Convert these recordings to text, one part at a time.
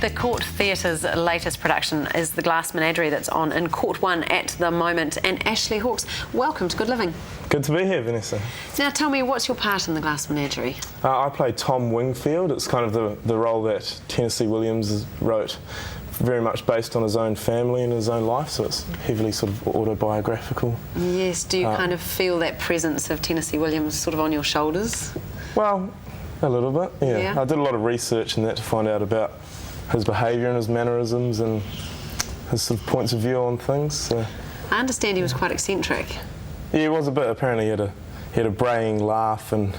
The Court Theatre's latest production is The Glass Menagerie, that's on in Court 1 at the moment. And Ashley Hawkes, welcome to Good Living. Good to be here, Vanessa. Now tell me, what's your part in The Glass Menagerie? I play Tom Wingfield. It's kind of the role that Tennessee Williams wrote, very much based on his own family and his own life, so it's heavily sort of autobiographical. Yes, do you kind of feel that presence of Tennessee Williams sort of on your shoulders? Well, a little bit, yeah. I did a lot of research in that to find out about his behaviour and his mannerisms and his sort of points of view on things. So. I understand he was quite eccentric. Yeah, he was a bit. Apparently he had a braying laugh and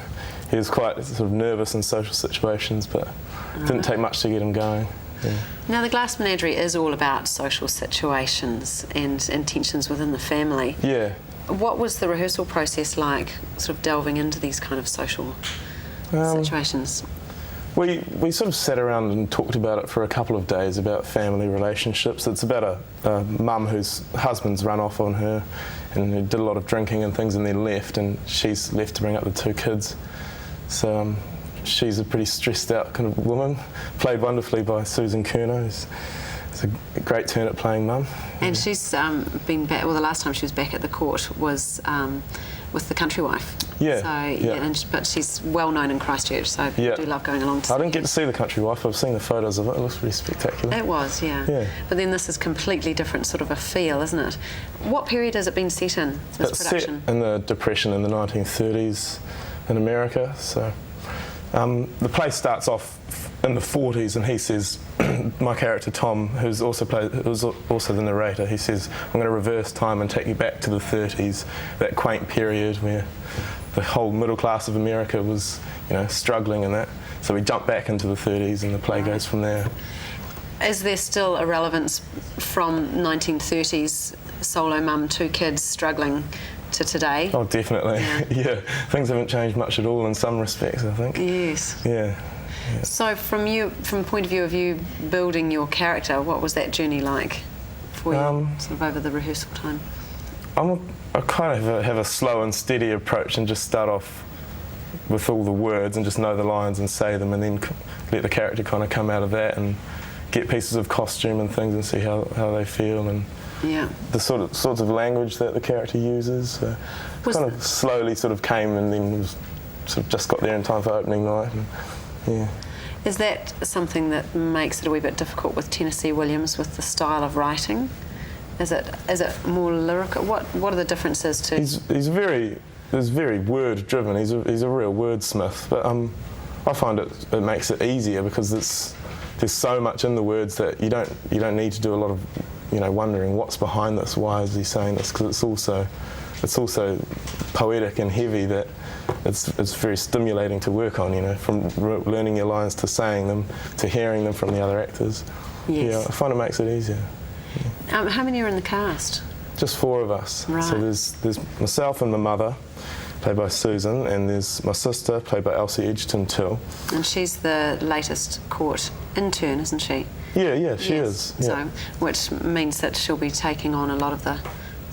he was quite sort of nervous in social situations, but it didn't take much to get him going. Yeah. Now, The Glass Menagerie is all about social situations and tensions within the family. Yeah. What was the rehearsal process like, sort of delving into these kind of social situations? We sort of sat around and talked about it for a couple of days, about family relationships. It's about a mum whose husband's run off on her and he did a lot of drinking and things and then left, and she's left to bring up the two kids. So she's a pretty stressed out kind of woman, played wonderfully by Susan Curnow. It's a great turn at playing mum. And she's been back, well, the last time she was back at the court was with The Country Wife. Yeah. So, but she's well known in Christchurch, so people do love going along to see I didn't get to see The Country Wife. I've seen the photos of it. It looks pretty spectacular. It was, yeah. But then this is completely different sort of a feel, isn't it? What period has it been set in, this production? Set in the Depression in the 1930s in America. So the play starts off in the 40s, and he says, my character Tom, who's also the narrator, he says, I'm going to reverse time and take you back to the 30s, that quaint period where the whole middle class of America was, struggling in that. So we jump back into the 30s, and the play goes from there. Is there still a relevance from 1930s solo mum, two kids struggling to today? Oh, definitely. Yeah. Things haven't changed much at all in some respects, I think. Yes. Yeah. So from the point of view of you building your character, what was that journey like for you, sort of over the rehearsal time? I kind of have a slow and steady approach and just start off with all the words and just know the lines and say them, and then let the character kind of come out of that and get pieces of costume and things and see how they feel and the sorts of language that the character uses. Kind of slowly sort of came, and then sort of just got there in time for opening night. Yeah. Is that something that makes it a wee bit difficult with Tennessee Williams, with the style of writing? Is it more lyrical? What are the differences to? He's very word driven. He's a real wordsmith. But I find it makes it easier because there's so much in the words that you don't need to do a lot of wondering what's behind this. Why is he saying this? Because it's also poetic and heavy that. It's very stimulating to work on, from learning your lines to saying them to hearing them from the other actors. Yes. Yeah, I find it makes it easier. How many are in the cast? Just 4 of us. Right. So there's myself and my mother, played by Susan, and there's my sister, played by Elsie Edgerton-Till. And she's the latest court intern, isn't she? Yeah, she is. Yeah. So, which means that she'll be taking on a lot of the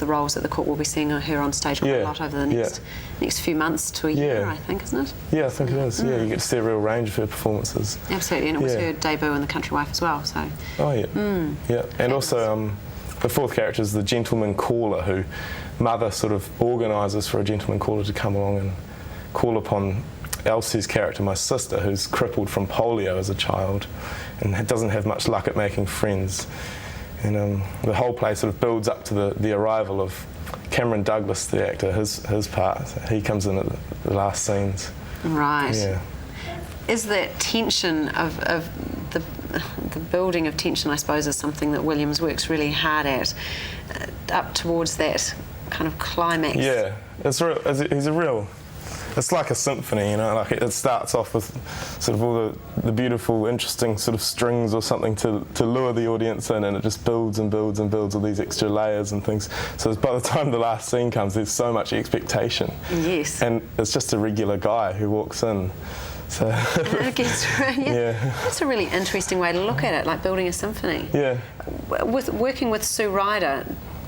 roles that the court will be seeing her on stage quite a lot over the next few months to a year, I think, isn't it? Yeah, I think it is. Yeah, you get to see a real range of her performances. Absolutely, and it was her debut in The Country Wife as well. So. Oh yeah. Yeah, and also the 4th character is the gentleman caller, who mother sort of organises for a gentleman caller to come along and call upon Elsie's character, my sister, who's crippled from polio as a child and doesn't have much luck at making friends. And the whole play sort of builds up to the arrival of Cameron Douglas, the actor, his part. He comes in at the last scenes. Right. Yeah. Is that tension of the building of tension, I suppose, is something that Williams works really hard at, up towards that kind of climax? Yeah, it's like a symphony, like it starts off with sort of all the beautiful, interesting sort of strings or something to lure the audience in, and it just builds and builds and builds all these extra layers and things. So by the time the last scene comes, there's so much expectation. Yes. And it's just a regular guy who walks in. So that's a really interesting way to look at it, like building a symphony. Yeah. With working with Sue Ryder,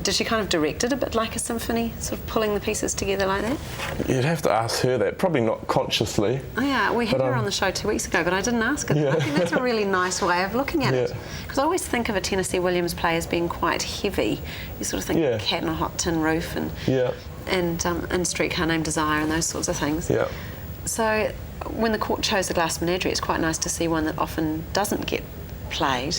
did she kind of direct it a bit like a symphony, sort of pulling the pieces together like that? You'd have to ask her that. Probably not consciously. Oh yeah, we had But, her on the show 2 weeks ago, but I didn't ask her. Yeah. I think that's a really nice way of looking at it. Yeah. Because I always think of a Tennessee Williams play as being quite heavy. You sort of think Yeah. Cat on a Hot Tin Roof Yeah. and Streetcar Named Desire and those sorts of things. Yeah. So when the court chose The Glass Menagerie, it's quite nice to see one that often doesn't get played.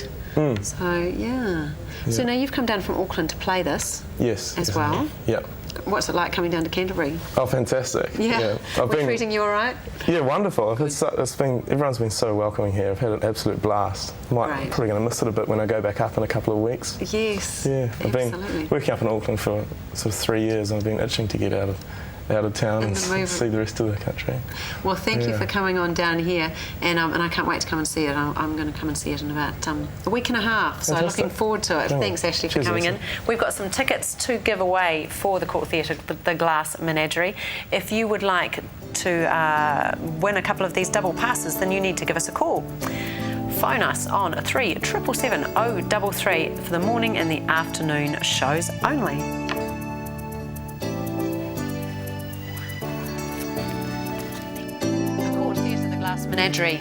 So yeah. So now you've come down from Auckland to play this Yes. as yes, well. Yeah. What's it like coming down to Canterbury? Oh, fantastic. Yeah. I've We're treating you all right? Yeah, wonderful. Everyone's been so welcoming here. I've had an absolute blast. Great. Probably going to miss it a bit when I go back up in a couple of weeks. Yes. Yeah, I've been absolutely. working up in Auckland for sort of 3 years, and I've been itching to get out of town and move. see the rest of the country. Well, thank you Yeah. for coming on down here, and I can't wait to come and see it. I'm going to come and see it in about a week and a half, so Fantastic. looking forward to it. Cool. Thanks, Ashley, for Cheers, coming in. Ashley. We've got some tickets to give away for the Court Theatre, the Glass Menagerie. If you would like to win a couple of these double passes, then you need to give us a call. Phone us on 3777 033 for the morning and the afternoon shows only. The Court Theatre, the Glass Menagerie.